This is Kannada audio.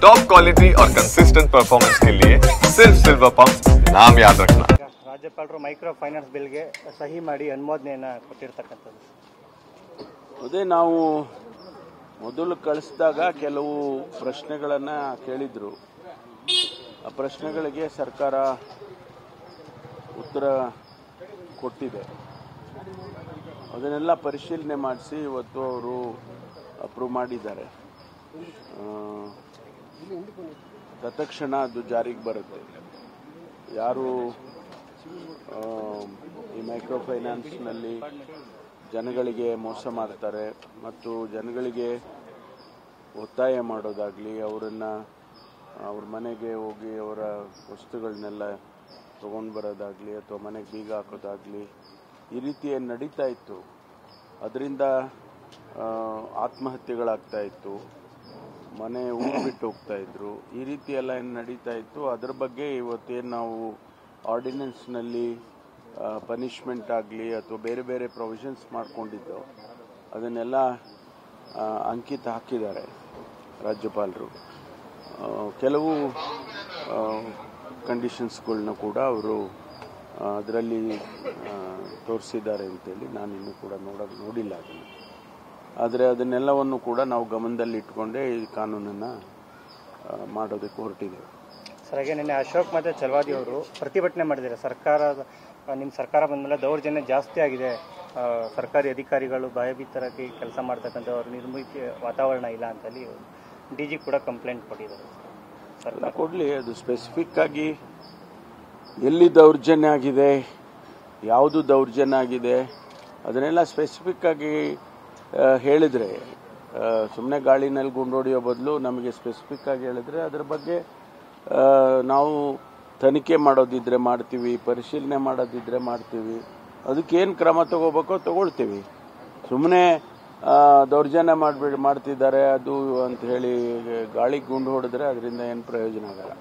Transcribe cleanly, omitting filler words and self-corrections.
टॉप क्वालिटी और कंसिस्टेंट परफॉर्मेंस के लिए सिर्फ सिल्वर पंप नाम याद रखना। राज्यपालರು ಮೈಕ್ರೋ ಫೈನಾನ್ಸ್ ಬಿಲ್ಗೆ ಸಹಿ ಮಾಡಿ ಅನುಮೋದನೆಯನ್ನು ಕೊಟ್ಟಿರ್ತಕ್ಕಂಥದ್ದು. ಅದೇ ನಾವು ಮೊದಲು ಕಳಿಸಿದಾಗ ಕೆಲವು ಪ್ರಶ್ನೆಗಳನ್ನು ಕೇಳಿದ್ರು. ಆ ಪ್ರಶ್ನೆಗಳಿಗೆ ಸರ್ಕಾರ ಉತ್ತರ ಕೊಟ್ಟಿದೆ. ಅದನ್ನೆಲ್ಲ ಪರಿಶೀಲನೆ ಮಾಡಿಸಿ ಇವತ್ತು ಅವರು ಅಪ್ರೂವ್ ಮಾಡಿದ್ದಾರೆ. ತತ್ಕ್ಷಣ ಅದು ಜಾರಿಗೆ ಬರುತ್ತೆ. ಯಾರು ಈ ಮೈಕ್ರೋ ಫೈನಾನ್ಸ್ನಲ್ಲಿ ಜನಗಳಿಗೆ ಮೋಸ ಮಾಡ್ತಾರೆ ಮತ್ತು ಜನಗಳಿಗೆ ಒತ್ತಾಯ ಮಾಡೋದಾಗಲಿ, ಅವ್ರ ಮನೆಗೆ ಹೋಗಿ ಅವರ ವಸ್ತುಗಳನ್ನೆಲ್ಲ ತೊಗೊಂಡು ಬರೋದಾಗಲಿ ಅಥವಾ ಮನೆಗೆ ಬೀಗ ಹಾಕೋದಾಗಲಿ, ಈ ರೀತಿ ಏನು ನಡೀತಾ ಇತ್ತು. ಅದರಿಂದ ಆತ್ಮಹತ್ಯೆಗಳಾಗ್ತಾ ಇತ್ತು, ಮನೆ ಊರು ಬಿಟ್ಟು ಹೋಗ್ತಾ ಇದ್ರು. ಈ ರೀತಿ ಎಲ್ಲ ಏನು ನಡೀತಾ ಇತ್ತು. ಅದರ ಬಗ್ಗೆ ಇವತ್ತೇನು ನಾವು ಆರ್ಡಿನೆನ್ಸ್ನಲ್ಲಿ ಪನಿಷ್ಮೆಂಟ್ ಆಗಲಿ ಅಥವಾ ಬೇರೆ ಬೇರೆ ಪ್ರೊವಿಷನ್ಸ್ ಮಾಡ್ಕೊಂಡಿದ್ದೋ ಅದನ್ನೆಲ್ಲ ಅಂಕಿತ ಹಾಕಿದ್ದಾರೆ ರಾಜ್ಯಪಾಲರು. ಕೆಲವು ಕಂಡೀಷನ್ಸ್ಗಳನ್ನ ಕೂಡ ಅವರು ಅದರಲ್ಲಿ ತೋರಿಸಿದ್ದಾರೆ ಅಂತೇಳಿ ನಾನು ಇನ್ನೂ ಕೂಡ ನೋಡಿಲ್ಲ ಅದನ್ನು. ಆದರೆ ಅದನ್ನೆಲ್ಲವನ್ನು ಕೂಡ ನಾವು ಗಮನದಲ್ಲಿ ಇಟ್ಕೊಂಡೇ ಈ ಕಾನೂನನ್ನು ಮಾಡೋದಕ್ಕೆ ಹೊರಟಿದ್ದೇವೆ. ಸರ್, ಹಾಗೆ ನಿನ್ನೆ ಅಶೋಕ್ ಮತ್ತು ಚಲವಾದಿ ಅವರು ಪ್ರತಿಭಟನೆ ಮಾಡಿದ್ದಾರೆ. ನಿಮ್ಮ ಸರ್ಕಾರ ಬಂದ ಮೇಲೆ ದೌರ್ಜನ್ಯ ಜಾಸ್ತಿ ಆಗಿದೆ, ಸರ್ಕಾರಿ ಅಧಿಕಾರಿಗಳು ಭಯಭೀತರಾಗಿ ಕೆಲಸ ಮಾಡ್ತಕ್ಕಂಥವ್ರು, ನಿರ್ಮಿತಿ ವಾತಾವರಣ ಇಲ್ಲ ಅಂತೇಳಿ DG ಕೂಡ ಕಂಪ್ಲೇಂಟ್ ಕೊಟ್ಟಿದ್ದಾರೆ. ಸರ್ಕಾರ ಕೊಡಲಿ, ಅದು ಸ್ಪೆಸಿಫಿಕ್ ಆಗಿ ಎಲ್ಲಿ ದೌರ್ಜನ್ಯ ಆಗಿದೆ, ಯಾವುದು ದೌರ್ಜನ್ಯ ಆಗಿದೆ ಅದನ್ನೆಲ್ಲ ಸ್ಪೆಸಿಫಿಕ್ ಆಗಿ ಹೇಳಿದರೆ, ಸುಮ್ಮನೆ ಗಾಳಿನಲ್ಲಿ ಗುಂಡೊಡೆಯೋ ಬದಲು ನಮಗೆ ಸ್ಪೆಸಿಫಿಕ್ ಆಗಿ ಹೇಳಿದ್ರೆ ಅದರ ಬಗ್ಗೆ ನಾವು ತನಿಖೆ ಮಾಡೋದಿದ್ರೆ ಮಾಡ್ತೀವಿ, ಪರಿಶೀಲನೆ ಮಾಡೋದಿದ್ರೆ ಮಾಡ್ತೀವಿ. ಅದಕ್ಕೇನು ಕ್ರಮ ತಗೋಬೇಕೋ ತಗೊಳ್ತೀವಿ. ಸುಮ್ಮನೆ ದೌರ್ಜನ್ಯ ಮಾಡ್ತಿದ್ದಾರೆ ಅದು ಅಂತ ಹೇಳಿ ಗಾಳಿಗೆ ಗುಂಡು ಹೊಡೆದ್ರೆ ಅದರಿಂದ ಏನು ಪ್ರಯೋಜನ ಆಗಲ್ಲ.